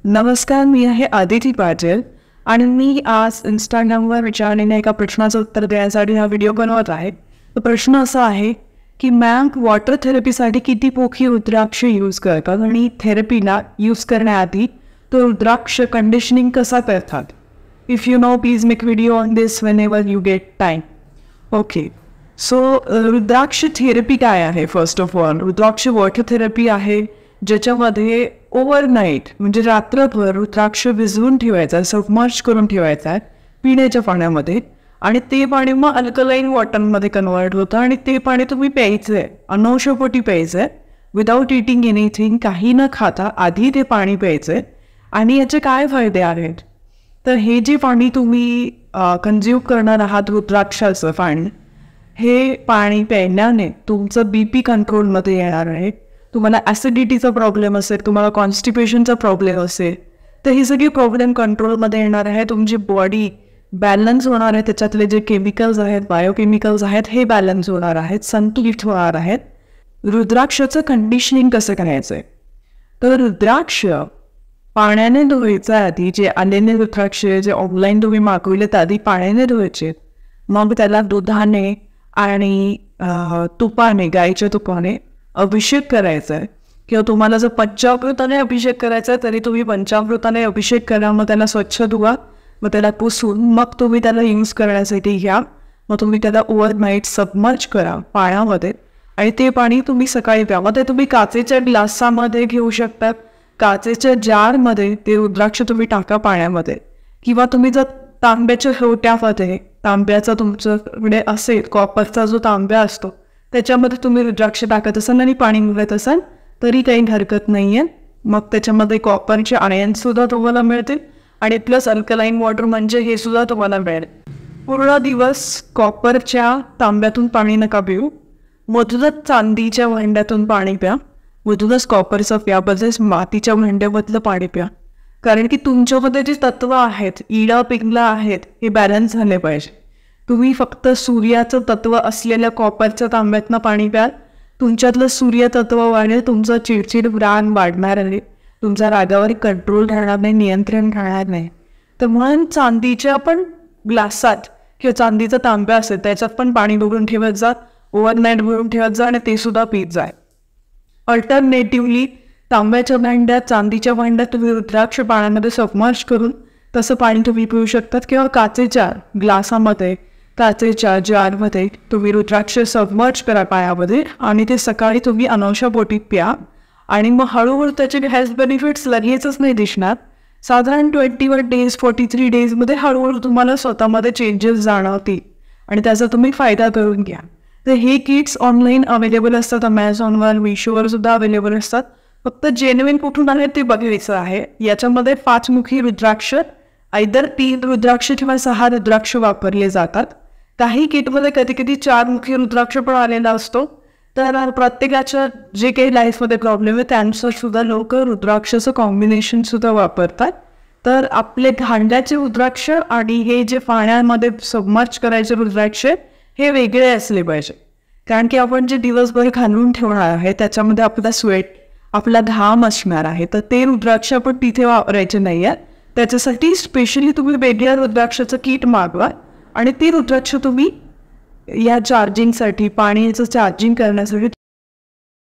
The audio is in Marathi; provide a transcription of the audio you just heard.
नमस्कार, मी आहे आदिती पाटील आणि मी आज इंस्टाग्रामवर विचारलेल्या एका प्रश्नाचं उत्तर देण्यासाठी हा व्हिडिओ बनवत आहे. तो प्रश्न असा आहे की मॅम, वॉटर थेरपीसाठी किती पोखी रुद्राक्ष यूज करतात आणि थेरपीला यूज करण्याआधी तो रुद्राक्ष कंडिशनिंग कसा करतात? If you know, please make video on this whenever you get time. Okay, so rudraksha therapy काय आहे? First of all, rudraksha water therapy आहे ज्याच्यामध्ये ओव्हरनाईट म्हणजे रात्रभर रुद्राक्ष भिजवून ठेवायचा, सबमर्ज करून ठेवायचा आहे पिण्याच्या पाण्यामध्ये, आणि ते पाणी मग अल्कलाईन वॉटरमध्ये कन्वर्ट होतं आणि ते पाणी तुम्ही प्यायचं आहे, अनौषधपोटी प्यायचं आहे, विदाऊट इटिंग एनिथिंग, काही न खाता आधी ते पाणी प्यायचं आहे. आणि याचे काय फायदे आहेत? तर हे जे पाणी तुम्ही कन्झ्युम करणार आहात, रुद्राक्षाचं पाणी, हे पाणी प्यायल्याने तुमचं BP कंट्रोलमध्ये येणार आहे. तुम्हाला ॲसिडिटीचा प्रॉब्लेम असेल, तुम्हाला कॉन्स्टिपेशनचा प्रॉब्लेम असेल, तर ही सगळी प्रॉब्लेम कंट्रोलमध्ये येणार आहे. तुमची बॉडी बॅलन्स होणार आहे, त्याच्यातले जे केमिकल्स आहेत, बायोकेमिकल्स आहेत, हे बॅलन्स होणार आहेत, संतुलित होणार आहेत. रुद्राक्षाचं कंडिशनिंग कसं करायचं आहे? तर रुद्राक्ष पाण्याने धुवायचं आधी. जे आलेले रुद्राक्ष जे ऑनलाईन तुम्ही मागवले तर आधी पाण्याने धुवायचे, मग त्याला दुधाने आणि तुपाने, गाईच्या तुपाने अभिषेक करायचा आहे. किंवा तुम्हाला जर पंचामृताने अभिषेक करायचा आहे तरी तुम्ही पंचामृताने अभिषेक करा. मग त्याला स्वच्छ धुवा, मग त्याला पुसून मग तुम्ही त्याला यूज करण्यासाठी घ्या. मग तुम्ही त्याला ओव्हरनाईट सबमर्ज करा पाण्यामध्ये आणि ते पाणी तुम्ही सकाळी प्या. मग ते तुम्ही काचेच्या ग्लासामध्ये घेऊ शकतात, काचेच्या जारमध्ये ते रुद्राक्ष तुम्ही टाका पाण्यामध्ये, किंवा तुम्ही जर तांब्याच्या लोट्यामध्ये, तांब्याचा तुमच्याकडे असेल, कॉपरचा जो तांब्या असतो त्याच्यामध्ये तुम्ही रुद्राक्ष टाकत असाल आणि पाणी मिळत असाल तरी काही हरकत नाही आहे. मग त्याच्यामध्ये कॉपरचे आयन्ससुद्धा तुम्हाला मिळतील आणि प्लस अल्कलाईन वॉटर म्हणजे हे सुद्धा तुम्हाला मिळेल. पूर्ण दिवस कॉपरच्या तांब्यातून पाणी नका पिऊ, मधूनच चांदीच्या भांड्यातून पाणी प्या, मधूनच कॉपरचं प्या, बजेच मातीच्या भांड्यामधलं पाणी प्या. कारण की तुमच्यामध्ये जे तत्व आहेत, इडा पिंगला आहेत, हे बॅलन्स झाले पाहिजे. तुम्ही फक्त सूर्याचं तत्व असलेल्या कॉपरच्या तांब्यातनं पाणी प्याल, तुमच्यातलं सूर्य तत्व वाढेल, तुमचं चिडचिड राग वाढणार आहे, तुमचा रागावर कंट्रोल राहणार नाही, नियंत्रण राहणार नाही. तर म्हणून चांदीच्या पण ग्लासात किंवा चांदीचा तांब्या असेल त्याच्यात पण पाणी भरून ठेवत जा, ओव्हरनाईट भरून ठेवत जा आणि ते सुद्धा पीत जा. अल्टरनेटिव्हली तांब्याच्या भांड्यात, चांदीच्या भांड्यात तुम्ही रुद्राक्ष पाण्यामध्ये सबमर्ज करून तसं पाणी तुम्ही पिऊ शकतात, किंवा काचेच्या ग्लासामध्ये, काचेच्या जारमध्ये तुम्ही रुद्राक्ष सबमर्ज करा पाण्यामध्ये आणि ते सकाळी तुम्ही अनौषधपोटी प्या. आणि मग हळूहळू त्याचे हेल्थ बेनिफिट्स लगेचच नाही दिसणार, साधारण 21 days 43 daysमध्ये हळूहळू तुम्हाला स्वतःमध्ये चेंजेस जाणवतील आणि त्याचा तुम्ही फायदा करून घ्या. तर हे किट्स ऑनलाईन अवेलेबल असतात, अमेझॉनवर, मिशोवर सुद्धा अवेलेबल असतात. फक्त जेन्युइन कुठून आहेत ते बघायचं आहे. याच्यामध्ये 5 मुखी रुद्राक्ष, आयदर 3 रुद्राक्ष किंवा 6 रुद्राक्ष वापरले जातात. काही किटमध्ये कधी कधी 4 मुखी रुद्राक्ष पण आलेला असतो. तर प्रत्येकाच्या जे काही लाईफमध्ये प्रॉब्लेम आहे त्यांचं सुद्धा लोक रुद्राक्षाचं कॉम्बिनेशन सुद्धा वापरतात. तर आपले भांड्याचे रुद्राक्ष आणि हे जे पाण्यामध्ये सबमर्ज करायचे रुद्राक्ष हे वेगळे असले पाहिजे. कारण की आपण जे दिवसभर घालून ठेवणार आहे त्याच्यामध्ये आपला स्वेट, आपला घाम असणार आहे, तर ते रुद्राक्ष आपण तिथे वापरायचे नाही आहेत. त्याच्यासाठी स्पेशली तुम्ही वेगळ्या रुद्राक्षाचं किट मागवा आणि ती रुद्राक्ष तुम्ही या चार्जिंगसाठी, पाण्याचं चार्जिंग करण्यासाठी